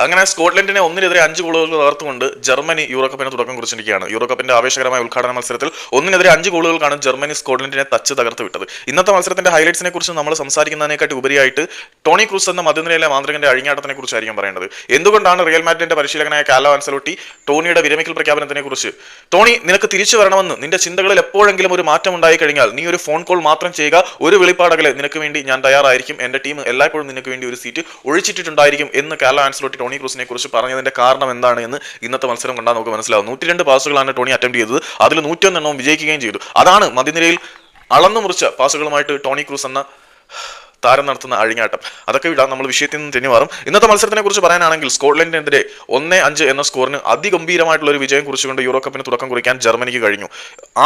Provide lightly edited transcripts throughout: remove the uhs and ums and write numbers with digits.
അങ്ങനെ സ്കോട്ട്ലൻഡിനെ 1-5 ഗോളുകൾ തകർത്തുകൊണ്ട് Germany euro കപ്പിന് തുടക്കം കുറിച്ചിരിക്കുകയാണ്. യൂറോ കപ്പിന്റെ ആവേശകരമായ ഉദ്ഘാടന മത്സരത്തിൽ 1-5 ഗോളുകൾക്കാണ് ജർമ്മനി സ്കോട്ട്ലൻഡിനെ തകർത്ത് വിട്ടത്. ഇന്നത്തെ മത്സരത്തിന്റെ ഹൈലൈറ്റ്സിനെ കുറിച്ച് നമ്മൾ സംസാരിക്കുന്നതിനെക്കാട്ടി ഉപരിയായിട്ട് ടോണി ക്രൂസ് എന്ന മധ്യനിരയിലെ മാന്ത്രികന്റെ അഴിഞ്ഞാട്ടത്തിനെ കുറിച്ചായിരിക്കും പറയേണ്ടത്. എന്തുകൊണ്ടാണ് റിയൽ മാഡ്രിഡിന്റെ പരിശീലകനായ കാർലോ ആൻസലോട്ടി ടോണിയുടെ വിരമിക്കൽ പ്രഖ്യാപനത്തിനെ കുറിച്ച് ടോണി നിനക്ക് തിരിച്ചു വരണമെന്ന് നിന്റെ ചിന്തകളിൽ എപ്പോഴെങ്കിലും ഒരു മാറ്റം ഉണ്ടായി കഴിഞ്ഞാൽ നീ ഒരു ഫോൺ കോൾ മാത്രം ചെയ്യുക, ഒരു വെളിപ്പാടകലെ നിനക്ക് വേണ്ടി ഞാൻ തയ്യാറായിരിക്കും, എന്റെ ടീം എല്ലായ്പ്പോഴും നിനക്ക് വേണ്ടി ഒരു സീറ്റ് ഒഴിച്ചിട്ടുണ്ടായിരിക്കും എന്ന് കാർലോ ആൻസലോട്ടി ടോണി ക്രൂസിനെ കുറിച്ച് പറഞ്ഞതിന്റെ കാരണം എന്താണ് എന്ന് ഇന്നത്തെ മത്സരം കണ്ടാൽ നമുക്ക് മനസ്സിലാവും. 102 പാസുകളാണ് ടോണി അറ്റംപ്റ്റ് ചെയ്തത്, അതിൽ 101 എണ്ണവും വിജയിക്കുകയും ചെയ്തു. അതാണ് മധ്യനിരയിൽ അളന്നു മുറിച്ച പാസുകളുമായിട്ട് ടോണി ക്രൂസ് എന്ന താരം നടത്തുന്ന അഴിഞ്ഞാട്ടം. അതൊക്കെ വിടാം, നമ്മൾ വിഷയത്തിൽ നിന്ന് തെന്നി മാറും. ഇന്നത്തെ മത്സരത്തിനെ കുറിച്ച് പറയാനാണെങ്കിൽ സ്കോട്ട്ലൻഡിനെതിരെ 1-5 എന്ന സ്കോറിന് അതിഗംഭീരമായിട്ടുള്ള ഒരു വിജയം കുറിച്ചുകൊണ്ട് യൂറോ കപ്പിന് തുടക്കം കുറിക്കാൻ ജർമ്മനിക്ക് കഴിഞ്ഞു.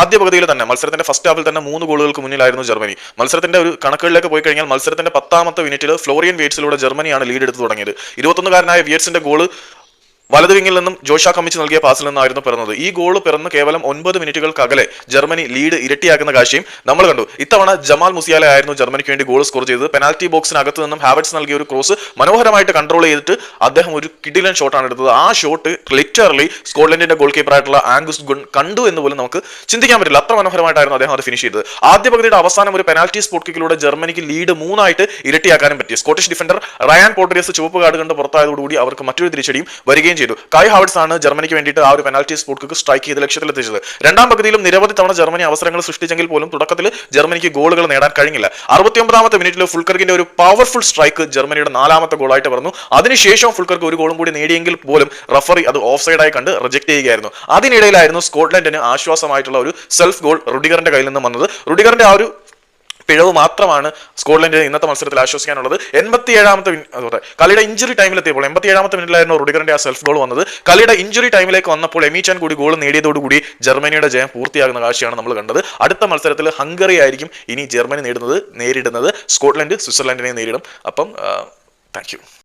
ആദ്യ പകുതിയിൽ തന്നെ മത്സരത്തിന്റെ ഫസ്റ്റ് ഹാഫിൽ തന്നെ 3 ഗോളുകൾക്ക് മുന്നിലായിരുന്നു ജർമ്മനി. മത്സരത്തിന്റെ ഒരു കണക്കുകളിലേക്ക് പോയി കഴിഞ്ഞാൽ മത്സരത്തിന്റെ 10ാമത്തെ മിനിറ്റിൽ ഫ്ലോറിയൻ വിയറ്റ്സിലൂടെ ജർമ്മനിയാണ് ലീഡ് എടുത്ത് തുടങ്ങിയത്. 21-കാരനായ വിയറ്റ്സിന്റെ ഗോള് വലതു വിങ്ങിൽ നിന്നും ജോഷ കമ്മിച്ച് നൽകിയ പാസിൽ നിന്നായിരുന്നു പിറന്നത്. ഈ ഗോൾ പിറന്ന് കേവലം 9 മിനിറ്റുകൾക്കകലെ ജർമ്മനി ലീഡ് ഇരട്ടിയാക്കുന്ന കാഴ്ചയും നമ്മൾ കണ്ടു. ഇത്തവണ ജമാൽ മുസിയാല ആയിരുന്നു ജർമ്മനിക്ക് വേണ്ടി ഗോൾ സ്കോർ ചെയ്തത്. പെനാൽറ്റി ബോക്സിനകത്ത് നിന്നും ഹാവർട്സ് നൽകിയ ഒരു ക്രോസ് മനോഹരമായിട്ട് കൺട്രോൾ ചെയ്തിട്ട് അദ്ദേഹം ഒരു കിടിലൻ ഷോട്ടാണ് എടുത്തത്. ആ ഷോട്ട് ലിറ്ററലി സ്കോട്ട്ലൻഡിന്റെ ഗോൾ കീപ്പറായിട്ടുള്ള ആംഗസ് ഗുൺ കണ്ടു എന്ന് പോലും നമുക്ക് ചിന്തിക്കാൻ പറ്റില്ല. അത്ര മനോഹരമായിട്ടായിരുന്നു അദ്ദേഹം അത് ഫിനിഷ് ചെയ്തത്. ആദ്യ പകുതിയുടെ അവസാനം ഒരു പെനാൽറ്റി സ്പോട്ട് കിക്കിലൂടെ ജർമ്മനിക്ക് ലീഡ് 3 ഇരട്ടിയാക്കാനും പറ്റി. സ്കോട്ടിഷ് ഡിഫൻഡർ റയാൻ പോർട്ടറിയസ് ചുവപ്പ് കാർഡ് കണ്ട് പുറത്തായതോടുകൂടി അവർക്ക് മറ്റൊരു തിരിച്ചടിയും വരികയും ചെയ്തു. കായ് ഹാവർട്സ് ആണ് ജർമ്മനിക്ക് വേണ്ടിയിട്ട് ആ ഒരു പെനാൽറ്റി സ്പോട്ട് കിക്ക് സ്ട്രൈക്ക് ചെയ്ത് ലക്ഷ്യത്തിലെത്തിച്ചത്. രണ്ടാം പകുതിയിലും നിരവധി തവണ ജർമ്മനി അവസരങ്ങൾ സൃഷ്ടിച്ചെങ്കിൽ പോലും തുടക്കത്തിൽ ജർമ്മനിക്ക് ഗോളുകൾ നേടാൻ കഴിഞ്ഞില്ല. 69ാമത്തെ മിനിറ്റിൽ ഫുൾക്കർക്കിന്റെ ഒരു പവർഫുൾ സ്ട്രൈക്ക് ജർമ്മനിയുടെ 4ാമത്തെ ഗോളായിട്ട് പറഞ്ഞു. അതിനുശേഷം ഫുൾക്കർക്ക് ഒരു ഗോളും കൂടി നേടിയെങ്കിൽ പോലും റഫറി അത് ഓഫ് സൈഡായി കണ്ട് റിജക്ട് ചെയ്യുകയായിരുന്നു. അതിനിടയിലായിരുന്നു സ്കോട്ട്ലൻഡിന് ആശ്വാസമായിട്ടുള്ള ഒരു സെൽഫ് ഗോൾ റുഡിഗറിന്റെ കയ്യിൽ നിന്ന് വന്നത്. റുഡിഗറിന്റെ ആ ഒരു പിഴവ് മാത്രമാണ് സ്കോട്ട്ലൻഡിന് ഇന്നത്തെ മത്സരത്തിൽ ആശ്വസിക്കാനുള്ളത്. 87ാമത്തെ കളിയുടെ ഇഞ്ചുറി ടൈമിലെത്തിയപ്പോൾ 87ാമത്തെ മിനിറ്റിലായിരുന്നു റുഡിഗറിന്റെ ആ സെൽഫ് ഗോൾ വന്നത്. കളിയുടെ ഇഞ്ചുറി ടൈമിലേക്ക് വന്നപ്പോൾ എമീച്ചാൻ കൂടി ഗോൾ നേടിയതോടുകൂടി ജർമ്മനിയുടെ ജയം പൂർത്തിയാകുന്ന കാഴ്ചയാണ് നമ്മൾ കണ്ടത്. അടുത്ത മത്സരത്തിൽ ഹംഗറി ആയിരിക്കും ഇനി ജർമ്മനി നേരിടുന്നത്. സ്കോട്ട്ലൻഡ് സ്വിറ്റ്സർലൻഡിനെ നേരിടും. അപ്പം താങ്ക് യു.